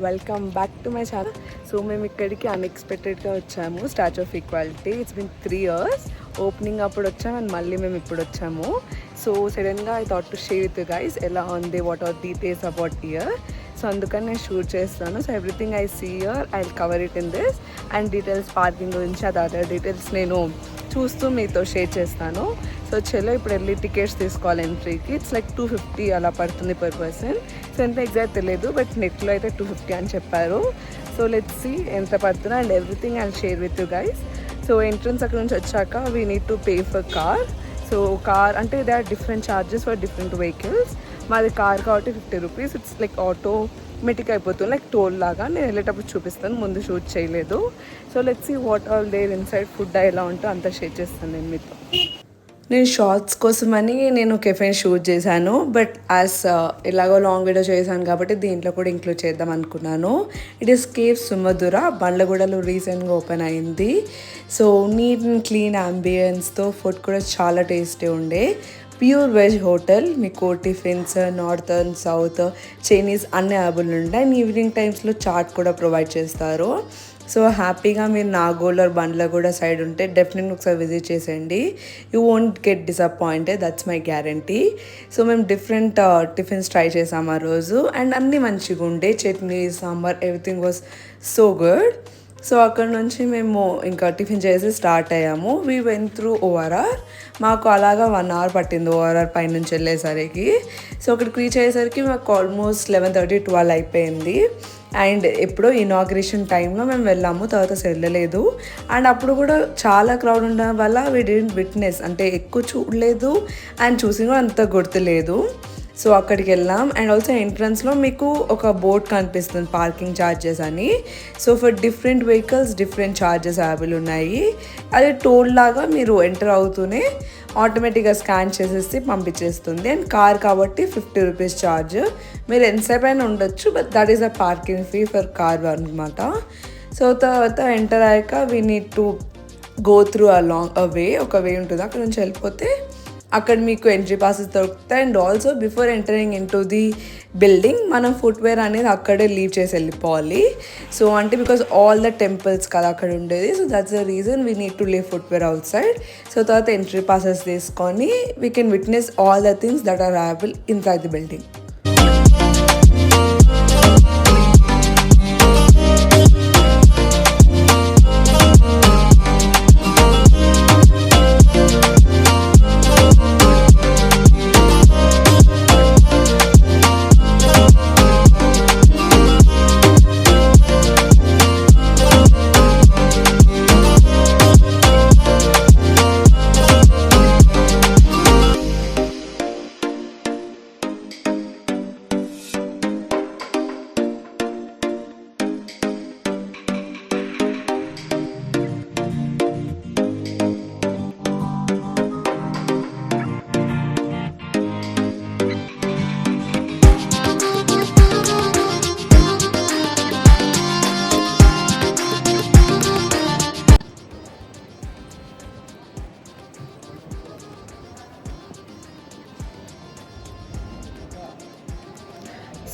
Welcome back to my channel. So మేము ఇక్కడికి అన్ఎక్స్పెక్టెడ్గా వచ్చాము, statue of equality. Its been 3 years. Opening అప్పుడు వచ్చాము అండ్ మళ్ళీ మేము ఇప్పుడు వచ్చాము. సో సడన్గా I thought to share with you guys ఎలా ఉంది, what are details about here. So అందుకని నేను షూట్ చేస్తాను. So everything I see here I will cover it in this. And details parking గురించి అదర్ డీటెయిల్స్ నేను చూస్తూ మీతో షేర్ చేస్తాను. సో చలో ఇప్పుడు వెళ్ళి టికెట్స్ తీసుకోవాలి ఎంట్రీకి. ఇట్స్ లైక్ 250 అలా పడుతుంది పర్ పర్సన్. సో ఎంత ఎగ్జాక్ట్ తెలియదు, బట్ నెట్లో అయితే 250 అని చెప్పారు. సో లెట్స్ సీ ఎంత పడుతుందో and everything I share with you guys. So entrance అక్కడ నుంచి వచ్చాక we need to pay for car. So car అంటే they are different charges for different vehicles. మాది కార్ కాబట్టి 50 rupees. ఇట్స్ లైక్ ఆటోమేటిక్ అయిపోతుంది, like toll లాగా. నేను వెళ్ళేటప్పుడు చూపిస్తాను, ముందు షూట్ చేయలేదు. So let's see what all there inside. Food ఎలా ఉంటుందో అంతా షేర్ చేస్తాను నేను మీతో. నేను షార్ట్స్ కోసమని నేను కెఫేని షూట్ చేశాను, బట్ యాజ్ ఎలాగో లాంగ్ వీడియో చేశాను కాబట్టి దీంట్లో కూడా ఇంక్లూడ్ చేద్దాం అనుకున్నాను. ఇట్ ఈస్ కేఫ్ సుమధుర, బండ్లగూడలో రీసెంట్గా ఓపెన్ అయింది. సో నీట్ అండ్ క్లీన్ అంబియన్స్తో ఫుడ్ కూడా చాలా టేస్టీ ఉండే. Pure veg hotel. మీకు టిఫిన్స్ నార్థర్న్ సౌత్ చైనీస్ అన్ని అవైలబుల్ ఉంటాయి. అండ్ ఈవినింగ్ టైమ్స్లో చాట్ కూడా ప్రొవైడ్ చేస్తారు. సో హ్యాపీగా మీరు నాగోల్ ఆర్ బండ్లగూడ సైడ్ ఉంటే డెఫినెట్గా ఒకసారి విజిట్ చేసేయండి. You won't get disappointed, that's my guarantee. So మేము డిఫరెంట్ టిఫిన్స్ ట్రై చేసాము ఆ రోజు అండ్ అన్నీ మంచిగా ఉండే. Chutney sambar everything was so good. So అక్కడ నుంచి మేము ఇంకా టిఫిన్ చేసి స్టార్ట్ అయ్యాము. We went through ORR. మాకు అలాగా 1 hour పట్టింది ఓఆర్ఆర్ పైనుంచి వెళ్ళేసరికి. సో అక్కడికి రీచ్ అయ్యేసరికి మాకు ఆల్మోస్ట్ 11:30, 12 అయిపోయింది. అండ్ ఎప్పుడో ఇనాగ్రేషన్ టైంలో మేము వెళ్ళాము, తర్వాత వెళ్ళలేదు. అండ్ అప్పుడు కూడా చాలా క్రౌడ్ ఉండడం వల్ల వీ డిడ్ంట్ విట్నెస్, అంటే ఎక్కువ చూడలేదు అండ్ చూసి కూడా అంత గుర్తులేదు. సో అక్కడికి వెళ్ళాం. అండ్ ఆల్సో ఎంట్రన్స్లో మీకు ఒక బోర్డ్ కనిపిస్తుంది పార్కింగ్ ఛార్జెస్ అని. So for different vehicles different charges available ఉన్నాయి. అది టోల్ లాగా మీరు ఎంటర్ అవుతూనే ఆటోమేటిక్గా స్కాన్ చేసేసి పంపించేస్తుంది. అండ్ కార్ కాబట్టి 50 rupees ఛార్జ్. మీరు ఎంతసేపు అయినా ఉండొచ్చు, but that is a parking fee for car అనమాట. సో తర్వాత ఎంటర్ అయ్యాక we need to go through a way. ఒక వే ఉంటుంది, అక్కడ నుంచి వెళ్ళిపోతే అక్కడ మీకు ఎంట్రీ పాసెస్ దొరుకుతాయి. And also before entering in to the building మనం ఫుట్వేర్ అనేది అక్కడే లీవ్ చేసి వెళ్ళిపోవాలి. సో అంటే బికాస్ ఆల్ ద టెంపుల్స్ కదా అక్కడ ఉండేది. So that's the reason we need to leave footwear outside. So తర్వాత ఎంట్రీ పాసెస్ తీసుకొని we can witness all the things that are available inside the building.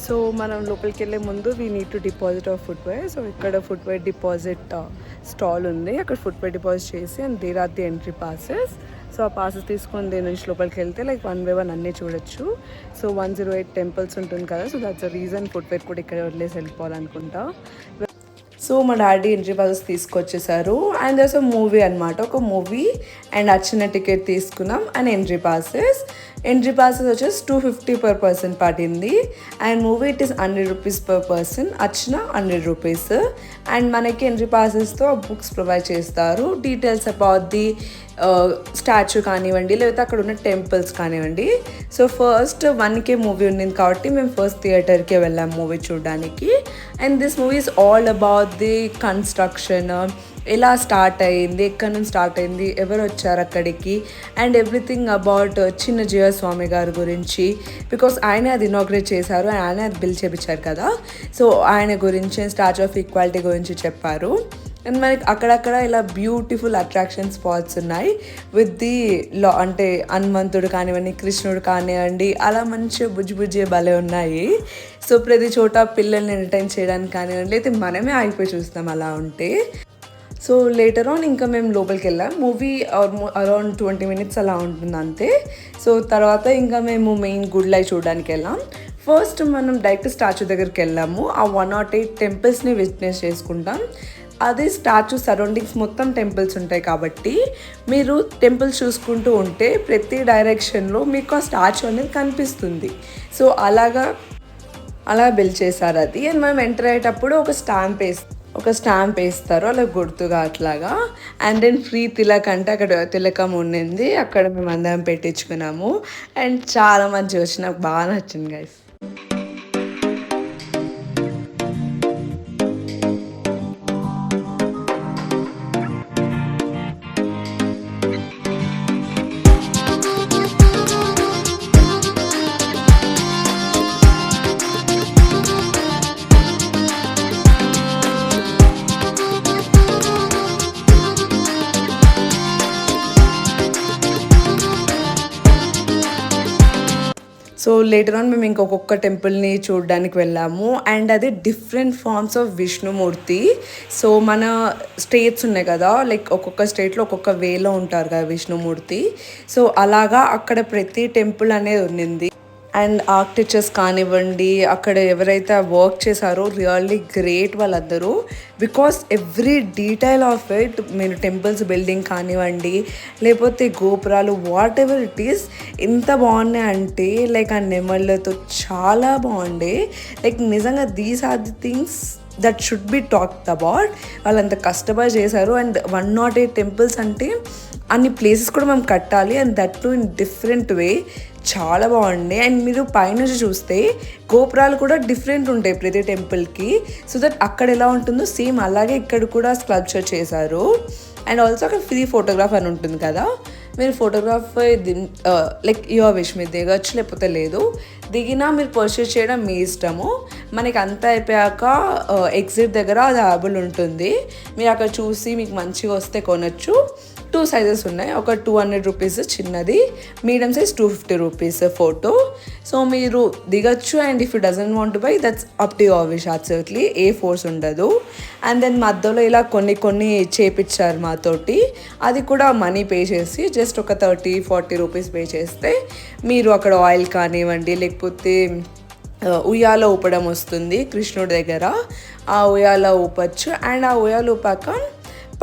So మనం లోపలికి వెళ్ళే ముందు we need to deposit of footwear. So ఇక్కడ footwear deposit stall ఉంది, అక్కడ footwear deposit చేసి and there are the entry passes. So ఆ passes తీసుకొని దేని నుంచి లోపలికి వెళ్తే లైక్ 1 by 1 అన్నీ చూడొచ్చు. సో 108 టెంపుల్స్ ఉంటుంది కదా, so that's the reason footwear కూడా ఇక్కడ వదిలేసి వెళ్ళిపోవాలనుకుంటా. సో మా డాడీ ఎంట్రీ పాసెస్ తీసుకొచ్చేసారు. అండ్ దర్స్ అ మూవీ అనమాట, ఒక మూవీ. అండ్ వచ్చిన టికెట్ తీసుకున్నాం అండ్ ఎంట్రీ పాసెస్ వచ్చేసి 250 per person పడింది. And movie it is 100 rupees per person, వచ్చిన 100 rupees. అండ్ మనకి ఎంట్రీ పాసెస్తో బుక్స్ ప్రొవైడ్ చేస్తారు. డీటెయిల్స్ అబౌట్ ది స్టాచ్యూ కానివ్వండి, లేకపోతే అక్కడ ఉన్న టెంపుల్స్ కానివ్వండి. సో ఫస్ట్ 1K మూవీ ఉన్నింది కాబట్టి మేము ఫస్ట్ థియేటర్కే వెళ్ళాం మూవీ చూడడానికి. And this movie is all about the construction, ఎలా స్టార్ట్ అయ్యింది, ఎక్కడి నుంచి స్టార్ట్ అయింది, ఎవరు వచ్చారు అక్కడికి, అండ్ ఎవ్రీథింగ్ అబౌట్ చిన్నజీవ స్వామి గారి గురించి. బికాస్ ఆయన అది ఇనాగ్రేట్ చేశారు, ఆయన అది బిల్ చేపించారు కదా. సో ఆయన గురించి స్టాచ్యూ ఆఫ్ ఈక్వాలిటీ గురించి చెప్పారు. అండ్ మనకి అక్కడక్కడ ఇలా బ్యూటిఫుల్ అట్రాక్షన్ స్పాట్స్ ఉన్నాయి విత్ ది అంటే హనుమంతుడు కానివ్వండి, కృష్ణుడు కానివ్వండి, అలా మంచిగా బుజ్జి భలే ఉన్నాయి. సో ప్రతి చోట పిల్లల్ని ఎంటర్టైన్ చేయడానికి కానివ్వండి, అయితే మనమే ఆగిపోయి చూస్తాం అలా ఉంటే. సో లేటర్ ఆన్ ఇంకా మేము లోపలికి వెళ్ళాం. మూవీ అరౌండ్ 20 minutes అలా ఉంటుంది అంతే. సో తర్వాత ఇంకా మేము మెయిన్ గుడ్లై చూడడానికి వెళ్ళాం. ఫస్ట్ మనం డైరెక్ట్ స్టాచ్యూ దగ్గరికి వెళ్ళాము. ఆ 108 టెంపుల్స్ని విట్నెస్ చేసుకుంటాం. అదే స్టాచ్యూ సరౌండింగ్స్ మొత్తం టెంపుల్స్ ఉంటాయి కాబట్టి మీరు టెంపుల్స్ చూసుకుంటూ ఉంటే ప్రతి డైరెక్షన్లో మీకు ఆ స్టాచ్యూ అనేది కనిపిస్తుంది. సో అలా బిల్డ్ చేశారు అది. అండ్ మనం ఎంటర్ అయ్యేటప్పుడు ఒక స్టాంప్ వేస్తారు అలా గుర్తుగా అట్లాగా. అండ్ దెన్ ఫ్రీ తిలక్ అంటే అక్కడ తిలకం ఉండింది, అక్కడ మేము అందరం పెట్టించుకున్నాము. అండ్ చాలా మంచిగా వచ్చి నాకు బాగా నచ్చింది గైస్. సో లేటర్ ఆన్ మేము ఇంకొక టెంపుల్ని చూడడానికి వెళ్ళాము. అండ్ అది different forms of Vishnumurthy. So మన స్టేట్స్ ఉన్నాయి కదా, లైక్ ఒక్కొక్క స్టేట్లో ఒక్కొక్క వేలో ఉంటారు కదా విష్ణుమూర్తి. సో అలాగా అక్కడ ప్రతి టెంపుల్ అనేది ఉన్నింది. అండ్ ఆర్కిటెక్చర్స్ కానివ్వండి, అక్కడ ఎవరైతే వర్క్ చేశారో రియల్లీ గ్రేట్ వాళ్ళందరూ. Because every detail of it, మీరు టెంపుల్స్ బిల్డింగ్ కానివ్వండి, లేకపోతే గోపురాలు, వాట్ ఎవర్ ఇట్ ఈస్, ఎంత బాగున్నాయి అంటే లైక్ ఆ నెమళ్ళతో చాలా బాగుండే. లైక్ నిజంగా these are the things that should be talked about. వాళ్ళంత కష్టపడి చేశారు. అండ్ 108 టెంపుల్స్ అంటే అన్ని ప్లేసెస్ కూడా మనం కట్టాలి, and that to in different way. చాలా బాగుంది. అండ్ మీరు పైనుంచి చూస్తే గోపురాలు కూడా డిఫరెంట్ ఉంటాయి ప్రతి టెంపుల్కి. సో దట్ అక్కడ ఎలా ఉంటుందో సేమ్ అలాగే ఇక్కడ కూడా స్కల్ప్చర్ చేశారు. అండ్ ఆల్సో అక్కడ ఫ్రీ ఫోటోగ్రాఫ్ అని ఉంటుంది కదా, మీరు ఫోటోగ్రాఫ్ లైక్ యువర్ విష్ మీరు దిగచ్చు, లేకపోతే లేదు. దిగినా మీరు పర్చేస్ చేయడం మీ ఇష్టము. మనకి అంతా అయిపోయాక ఎగ్జిట్ దగ్గర అది అవైలబుల్ ఉంటుంది. మీరు అక్కడ చూసి మీకు మంచిగా వస్తే కొనచ్చు. 2 సైజెస్ ఉన్నాయి. ఒక 200 రూపీస్ చిన్నది, medium size 250 rupees photo. So మీరు దిగచ్చు. And if you doesn't want to buy, that's up to your wish. Absolutely ఏ ఫోర్స్ ఉండదు. అండ్ దెన్ మధ్యలో ఇలా కొన్ని చేపించారు మాతోటి. అది కూడా మనీ పే చేసి జస్ట్ ఒక 30-40 రూపీస్ పే చేస్తే మీరు అక్కడ ఆయిల్ కానివ్వండి, లేకపోతే ఉయ్యాల ఊపడం వస్తుంది కృష్ణుడి దగ్గర, ఆ ఉయ్యాల ఊపచ్చు. అండ్ ఆ ఉయ్యాల ఊపాక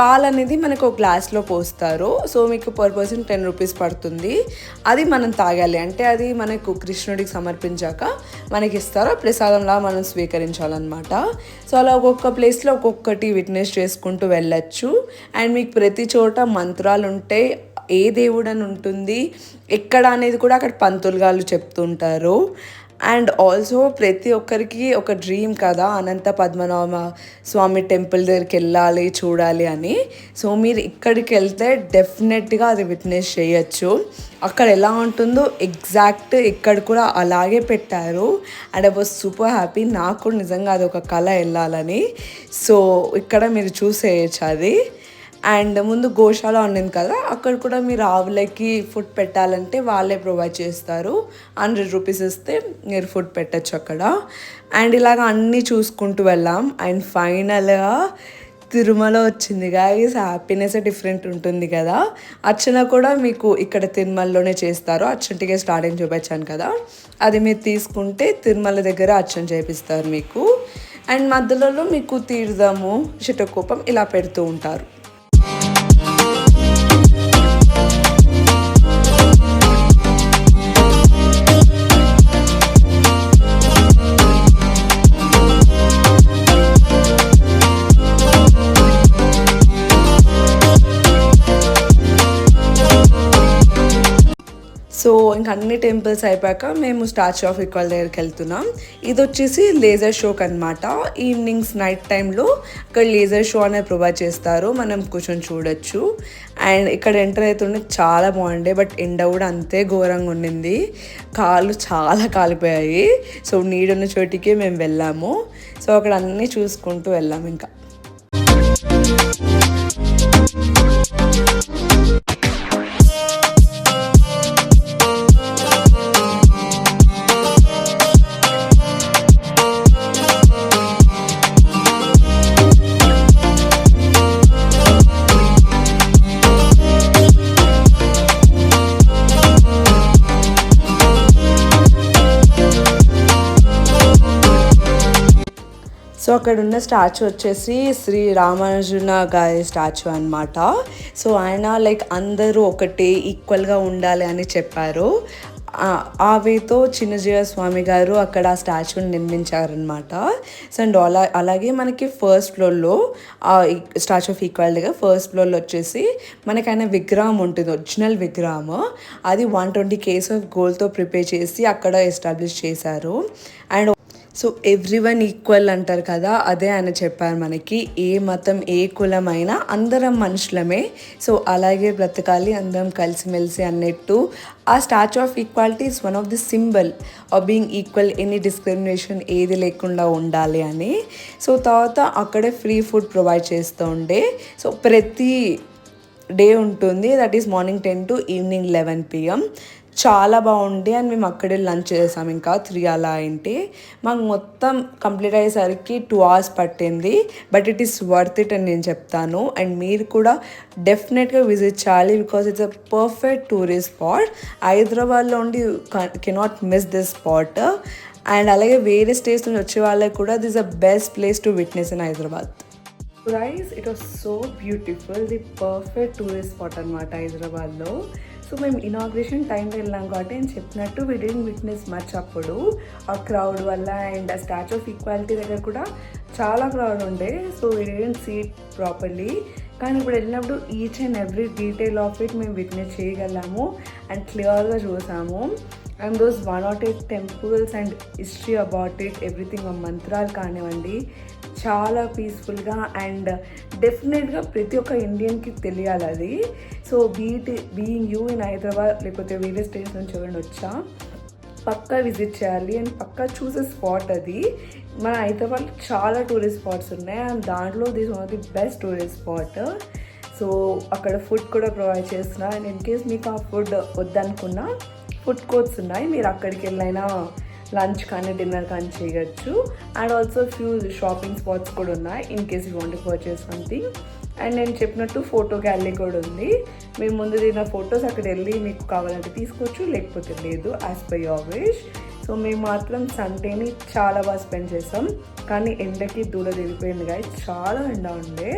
పాలు అనేది మనకు ఒక గ్లాస్లో పోస్తారు. సో మీకు పర్ పర్సన్ 10 రూపీస్ పడుతుంది. అది మనం తాగాలి. అంటే అది మనకు కృష్ణుడికి సమర్పించాక మనకి ఇస్తారు, ప్రసాదంలా మనం స్వీకరించాలన్నమాట. సో అలా ఒక్కొక్క ప్లేస్లో ఒక్కొక్కటి విట్నెస్ చేసుకుంటూ వెళ్ళచ్చు. అండ్ మీకు ప్రతి చోట మంత్రాలు ఉంటాయి, ఏ దేవుడు అని ఉంటుంది, ఎక్కడ అనేది కూడా అక్కడ పంతులు గారు చెప్తుంటారు. అండ్ ఆల్సో ప్రతి ఒక్కరికి ఒక డ్రీమ్ కదా, అనంత పద్మనాభ స్వామి టెంపుల్ దగ్గరికి వెళ్ళాలి, చూడాలి అని. సో మీరు ఇక్కడికి వెళ్తే డెఫినెట్గా అది విట్నెస్ చేయొచ్చు. అక్కడ ఎలా ఉంటుందో ఎగ్జాక్ట్ ఇక్కడ కూడా అలాగే పెట్టారు. And I was super happy. నాకు కూడా నిజంగా అది ఒక కళ వెళ్ళాలని. సో ఇక్కడ మీరు చూసేయచ్చు అది. అండ్ ముందు గోశాల ఉండింది కదా, అక్కడ కూడా మీరు ఆవులకి ఫుడ్ పెట్టాలంటే వాళ్ళే ప్రొవైడ్ చేస్తారు. 100 రూపీస్ ఇస్తే మీరు ఫుడ్ పెట్టచ్చు అక్కడ. అండ్ ఇలాగ అన్నీ చూసుకుంటూ వెళ్ళాం. అండ్ ఫైనల్గా తిరుమల వచ్చింది గాయ్స్. హ్యాపీనెస్ డిఫరెంట్ ఉంటుంది కదా. అర్చన కూడా మీకు ఇక్కడ తిరుమలలోనే చేస్తారు. అర్చనటికే స్టార్టింగ్ చూపించాను కదా, అది మీరు తీసుకుంటే తిరుమల దగ్గర అర్చన చేపిస్తారు మీకు. అండ్ మధ్యలో మీకు తీర్థము, శటకోపం ఇలా పెడుతూ ఉంటారు. సో ఇంక అన్ని టెంపుల్స్ అయిపోయాక మేము స్టాచ్యూ ఆఫ్ ఈక్వల్ దగ్గరికి వెళ్తున్నాం. ఇది వచ్చేసి లేజర్ షోకి అనమాట. ఈవినింగ్స్ నైట్ టైంలో ఇక్కడ లేజర్ షో అనేది ప్రొవైడ్ చేస్తారు, మనం కూర్చొని చూడొచ్చు. అండ్ ఇక్కడ ఎంటర్ అవుతుండే చాలా బాగుండే, బట్ ఎండ కూడా అంతే ఘోరంగా ఉండింది, కాళ్ళు చాలా కాలిపోయాయి. సో నీడున్న చోటికి మేము వెళ్ళాము. సో అక్కడ అన్నీ చూసుకుంటూ వెళ్ళాము. ఇంకా సో అక్కడ ఉన్న స్టాచ్యూ వచ్చేసి శ్రీ రామానుజున గారి స్టాచ్యూ అనమాట. సో ఆయన లైక్ అందరూ ఒకటే ఈక్వల్గా ఉండాలి అని చెప్పారు. ఆ వేతో చిన్నజీవ స్వామి గారు అక్కడ ఆ స్టాచ్యూని నిర్మించారనమాట. సో అండ్ అలాగే మనకి ఫస్ట్ ఫ్లోర్లో స్టాచ్యూ ఆఫ్ ఈక్వాలిటీగా ఫస్ట్ ఫ్లోర్లో వచ్చేసి మనకి ఆయన విగ్రహం ఉంటుంది, ఒరిజినల్ విగ్రహం. అది 120 kgs ఆఫ్ గోల్డ్తో ప్రిపేర్ చేసి అక్కడ ఎస్టాబ్లిష్ చేశారు. అండ్ సో ఎవ్రీవన్ ఈక్వల్ అంటారు కదా, అదే ఆయన చెప్పారు మనకి. ఏ మతం ఏ కులమైనా అందరం మనుషులమే, సో అలాగే బ్రతకాలి అందరం కలిసిమెలిసి అన్నట్టు. ఆ statue of equality is one of the symbol of being equal, any discrimination ఏది లేకుండా ఉండాలి అని. సో తర్వాత అక్కడే ఫ్రీ ఫుడ్ ప్రొవైడ్ చేస్తూ ఉండే. సో ప్రతి డే ఉంటుంది, that is morning 10 to evening 11 PM. చాలా బాగుంది. అండ్ మేము అక్కడే లంచ్ చేసాం. ఇంకా 3 అలా అయింటే మాకు మొత్తం కంప్లీట్ అయ్యేసరికి 2 hours పట్టింది. But it is worth it అని నేను చెప్తాను. అండ్ మీరు కూడా డెఫినెట్గా విజిట్ చేయాలి, because it's a perfect tourist spot. హైదరాబాద్లో ఉండి cannot miss this spot. And అలాగే వేరే స్టేట్స్ నుంచి వచ్చే వాళ్ళకి కూడా this a best place to witness in Hyderabad. Rice it was so beautiful, the perfect tourist spot అనమాట హైదరాబాద్లో. సో మేము ఇనాగ్రేషన్ టైంలో వెళ్ళాం కాబట్టి నేను చెప్పినట్టు వి డిడ్ంట్ విట్నెస్ మచ్ అప్పుడు ఆ క్రౌడ్ వల్ల. అండ్ ఆ స్టాచ్యూ ఆఫ్ ఈక్వాలిటీ దగ్గర కూడా చాలా క్రౌడ్ ఉండే, so we didn't see it properly. కానీ ఇప్పుడు వెళ్ళినప్పుడు each and every detail of it మేము విట్నెస్ చేయగలము అండ్ క్లియర్గా చూసాము. And those 108 temples and history about it, everything, మంత్రాలు కానివ్వండి, చాలా పీస్ఫుల్గా అండ్ డెఫినెట్గా ప్రతి ఒక్క ఇండియన్కి తెలియాలి అది. So being you in Hyderabad లేకపోతే వేరే స్టేట్స్ నుంచి ఎవరైనా వచ్చా పక్కా విజిట్ చేయాలి అండ్ పక్కా చూసే స్పాట్ అది. మన హైదరాబాద్లో చాలా టూరిస్ట్ స్పాట్స్ ఉన్నాయి అండ్ దాంట్లో this one of the best tourist spot. So అక్కడ ఫుడ్ కూడా ప్రొవైడ్ చేస్తున్నారు. అండ్ ఇన్ కేస్ మీకు ఆ ఫుడ్ వద్దనుకున్నా ఫుడ్ కోర్ట్స్ ఉన్నాయి, మీరు అక్కడికి వెళ్ళైనా లంచ్ కానీ డిన్నర్ కానీ చేయొచ్చు. And also few shopping spots కూడా ఉన్నాయి in case you want to purchase something. And నేను చెప్పినట్టు ఫోటో గ్యాలరీ కూడా ఉంది. మీరు ముందు దిగిన ఫొటోస్ అక్కడ వెళ్ళి మీకు కావాలంటే తీసుకోవచ్చు, లేకపోతే లేదు, as per your wish. So మేము మాత్రం సండేని చాలా బాగా స్పెండ్ చేసాం. కానీ ఎండకి దూరం తిరిగిపోయింది గాయస్, చాలా ఎండ ఉండే.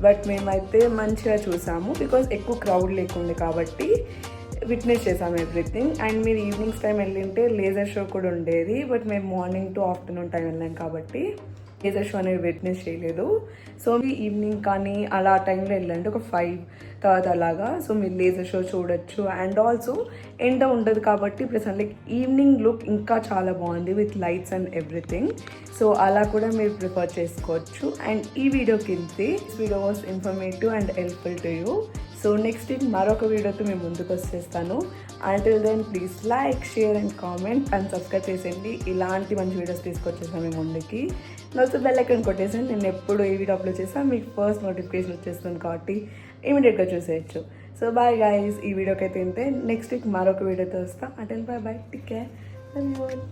బట్ మేమైతే మంచిగా చూసాము బికాజ్ ఎక్కువ క్రౌడ్ లేకుండే కాబట్టి విట్నెస్ చేసాము ఎవ్రీథింగ్. అండ్ మీరు ఈవినింగ్స్ టైం వెళ్ళింటే లేజర్ షో కూడా ఉండేది, బట్ మేము మార్నింగ్ టు ఆఫ్టర్నూన్ టైం వెళ్ళాం కాబట్టి లేజర్ షో అనేది విట్నెస్ చేయలేదు. సో మీరు ఈవినింగ్ కానీ అలా టైంలో వెళ్ళండి, ఒక 5 తర్వాత అలాగా. సో మీరు లేజర్ షో చూడొచ్చు. అండ్ ఆల్సో ఎండ ఉండదు కాబట్టి ప్లస్ లైక్ ఈవినింగ్ లుక్ ఇంకా చాలా బాగుంది with lights and everything. So అలా కూడా మీరు ప్రిఫర్ చేసుకోవచ్చు. అండ్ ఈ వీడియోకి video was informative and helpful to you. So next week మరొక వీడియోతో మేము ముందుకు వచ్చేస్తాను. Until then please like, share and comment and subscribe చేసేయండి. ఇలాంటి మంచి వీడియోస్ తీసుకొచ్చేసాను మేము ముందుకి. నచ్చితే బెల్ ఐకాన్ కొట్టేసాను. నేను ఎప్పుడు ఏ వీడియో అప్లోడ్ చేసాను మీకు ఫస్ట్ నోటిఫికేషన్ వచ్చేస్తుంది కాబట్టి ఇమీడియట్గా చూసేయచ్చు. సో బాయ్ గైస్, ఈ వీడియోకి అయితే ఇంతే. నెక్స్ట్ వీక్ మరొక వీడియోతో వస్తాం. Until bye, take care, love you all.